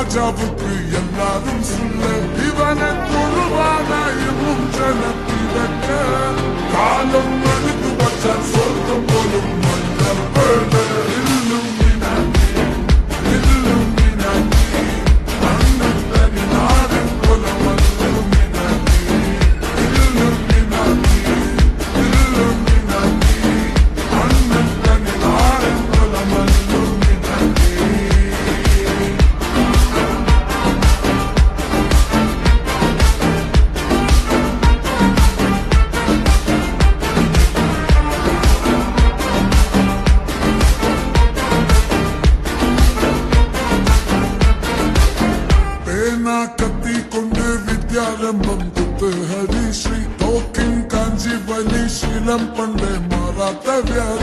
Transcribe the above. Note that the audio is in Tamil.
ராஜாவுக்கு எல்லாரும் சொல்ல இவனை தொழுவானாயும் ஜனத்திடக்க காலம் எடுத்து வச்ச சொர்க்கம் போலும் மன்னர் பேட கத்தி கொண்டு வித்யாரம்பம் குத்து ஹரிஸ்ரீ தோக்கின் காஞ்சி வலி சீலம் பண்டே மாறாத்த வியாதி